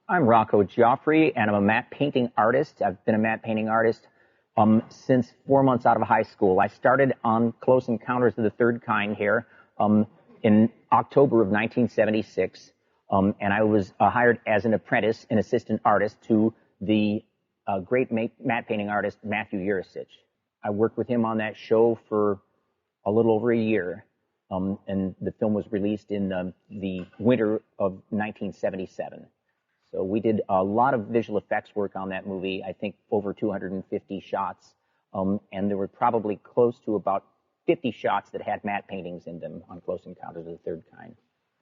I'm Rocco Gioffre, and I'm a matte painting artist. I've been a matte painting artist since 4 months out of high school. I started on Close Encounters of the Third Kind here in October of 1976, and I was hired as an apprentice, an assistant artist to the great matte painting artist Matthew Yuricich. I worked with him on that show for a little over a year, and the film was released in the winter of 1977. So we did a lot of visual effects work on that movie, I think over 250 shots, and there were probably close to about 50 shots that had matte paintings in them on Close Encounters of the Third Kind.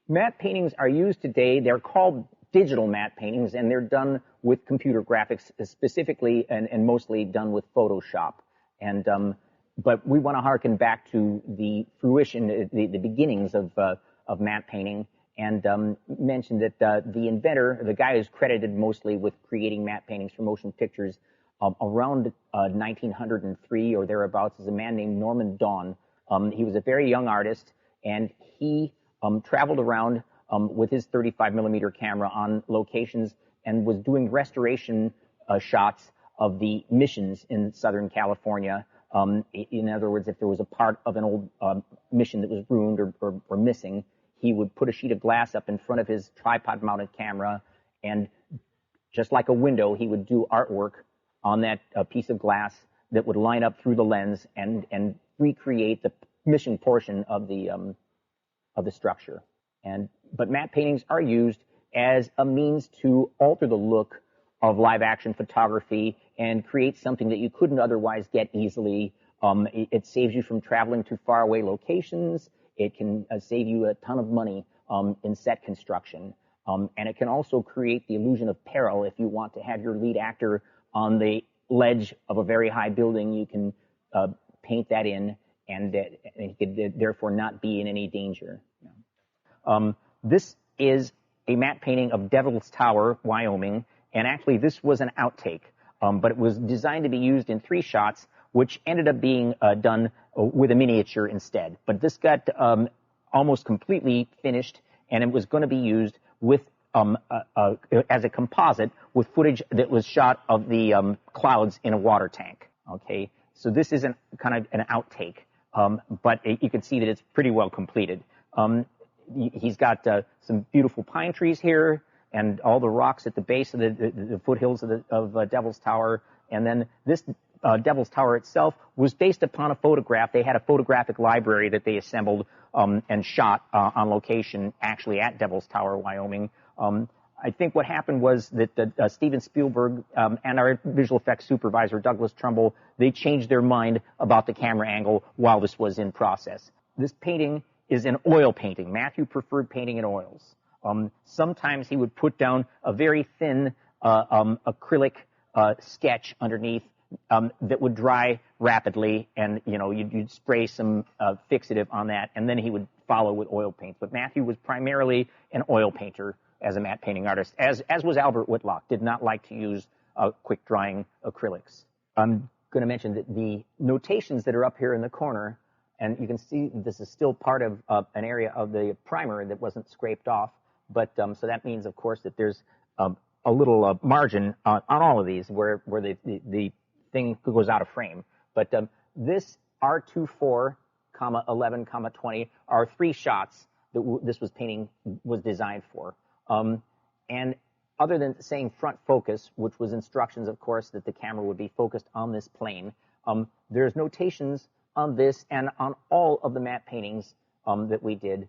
Matte paintings are used today. They're called digital matte paintings, and they're done with computer graphics specifically and mostly done with Photoshop. But we want to harken back to the fruition, the beginnings of matte painting, and mention that the inventor, the guy who's credited mostly with creating matte paintings for motion pictures around 1903 or thereabouts, is a man named Norman Dawn. He was a very young artist, and he traveled around with his 35 millimeter camera on locations and was doing restoration shots of the missions in Southern California. In other words, if there was a part of an old mission that was ruined or missing, he would put a sheet of glass up in front of his tripod-mounted camera, and just like a window, he would do artwork on that piece of glass that would line up through the lens and recreate the mission portion of the structure. But matte paintings are used as a means to alter the look of live-action photography and create something that you couldn't otherwise get easily. It saves you from traveling to faraway locations. It can save you a ton of money in set construction. And it can also create the illusion of peril. If you want to have your lead actor on the ledge of a very high building, you can paint that in, and he could therefore not be in any danger. This is a matte painting of Devil's Tower, Wyoming, and actually this was an outtake, but it was designed to be used in 3 shots, which ended up being done with a miniature instead. But this got almost completely finished, and it was going to be used with as a composite with footage that was shot of the clouds in a water tank. Okay, so this is kind of an outtake, but you can see that it's pretty well completed. He's got some beautiful pine trees here, and all the rocks at the base of the foothills of Devil's Tower. And then this Devil's Tower itself was based upon a photograph. They had a photographic library that they assembled and shot on location, actually at Devil's Tower, Wyoming. I think what happened was that Steven Spielberg and our visual effects supervisor, Douglas Trumbull, they changed their mind about the camera angle while this was in process. This painting is an oil painting. Matthew preferred painting in oils. Sometimes he would put down a very thin acrylic sketch underneath that would dry rapidly, and you'd spray some fixative on that, and then he would follow with oil paints. But Matthew was primarily an oil painter as a matte painting artist, as was Albert Whitlock. Did not like to use quick drying acrylics. I'm going to mention that the notations that are up here in the corner, and you can see this is still part of an area of the primer that wasn't scraped off. But so that means, of course, that there's a little margin on all of these where the thing goes out of frame. But this R24, 11, 20 are 3 shots that this painting was designed for. And other than saying front focus, which was instructions, of course, that the camera would be focused on this plane, there's notations on this and on all of the matte paintings that we did.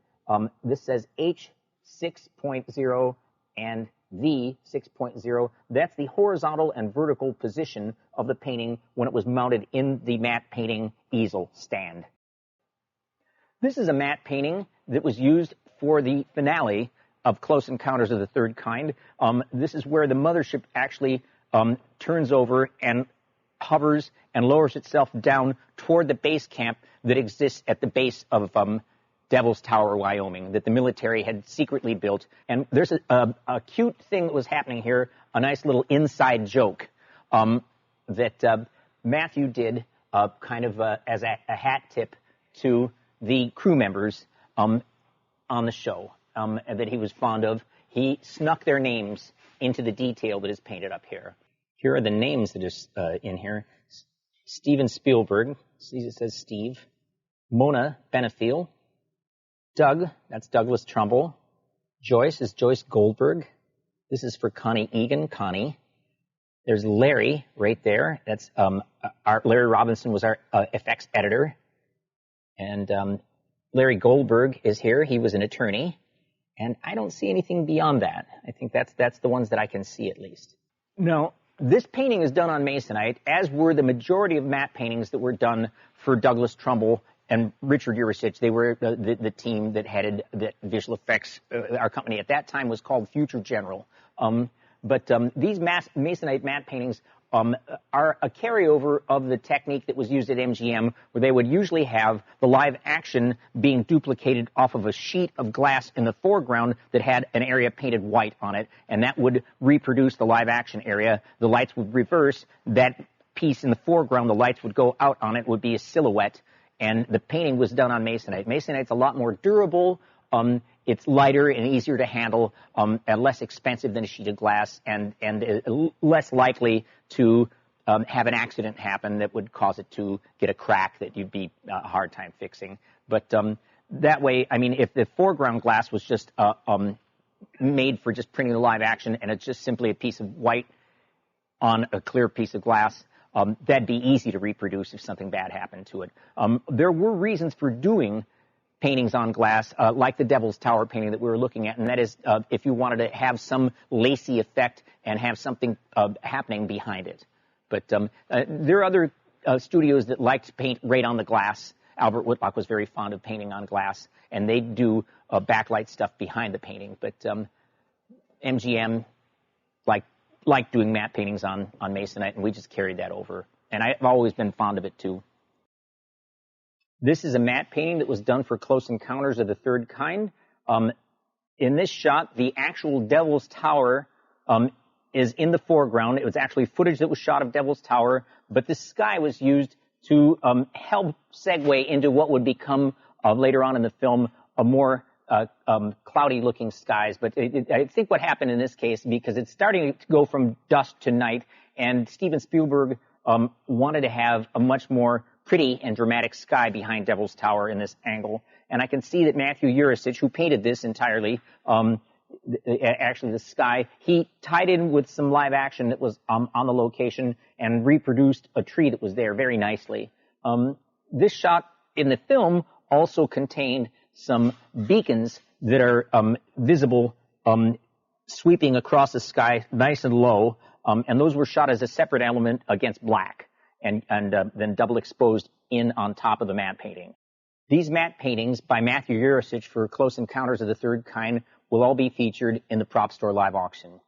This says H 6.0 and V 6.0. That's the horizontal and vertical position of the painting when it was mounted in the matte painting easel stand. This is a matte painting that was used for the finale of Close Encounters of the Third Kind. This is where the mothership actually turns over and hovers and lowers itself down toward the base camp that exists at the base of Devil's Tower, Wyoming, that the military had secretly built. And there's a cute thing that was happening here, a nice little inside joke that Matthew did kind of as a hat tip to the crew members on the show that he was fond of. He snuck their names into the detail that is painted up here. Here are the names that are in here. Steven Spielberg, see it says Steve. Mona Benefiel. Doug, that's Douglas Trumbull. Joyce is Joyce Goldberg. This is for Connie Egan, Connie. There's Larry right there. That's Larry Robinson was our effects editor. And Larry Goldberg is here. He was an attorney. And I don't see anything beyond that. I think that's the ones that I can see at least. Now, this painting is done on masonite, as were the majority of matte paintings that were done for Douglas Trumbull and Richard Yuricich. They were the team that headed the visual effects. Our company at that time was called Future General. But these masonite matte paintings are a carryover of the technique that was used at MGM, where they would usually have the live action being duplicated off of a sheet of glass in the foreground that had an area painted white on it, and that would reproduce the live action area. The lights would reverse. That piece in the foreground, the lights would go out on it, would be a silhouette, and the painting was done on masonite. Masonite's a lot more durable. It's lighter and easier to handle, and less expensive than a sheet of glass, and less likely to have an accident happen that would cause it to get a crack that you'd be a hard time fixing. But that way, I mean, if the foreground glass was just made for just printing the live action, and it's just simply a piece of white on a clear piece of glass, that'd be easy to reproduce if something bad happened to it. There were reasons for doing paintings on glass, like the Devil's Tower painting that we were looking at, and that is if you wanted to have some lacy effect and have something happening behind it. But there are other studios that like to paint right on the glass. Albert Whitlock was very fond of painting on glass, and they do backlight stuff behind the painting. But MGM like doing matte paintings on masonite, and we just carried that over. And I've always been fond of it, too. This is a matte painting that was done for Close Encounters of the Third Kind. In this shot, the actual Devil's Tower is in the foreground. It was actually footage that was shot of Devil's Tower, but the sky was used to help segue into what would become later on in the film a more cloudy-looking skies. But I think what happened in this case, because it's starting to go from dusk to night, and Steven Spielberg wanted to have a much more pretty and dramatic sky behind Devil's Tower in this angle. And I can see that Matthew Yuricich, who painted this entirely, actually the sky, he tied in with some live action that was on the location and reproduced a tree that was there very nicely. This shot in the film also contained some beacons that are visible sweeping across the sky nice and low, and those were shot as a separate element against black, and then double exposed in on top of the matte painting. These matte paintings by Matthew Yuricich for Close Encounters of the Third Kind will all be featured in the Prop Store live auction.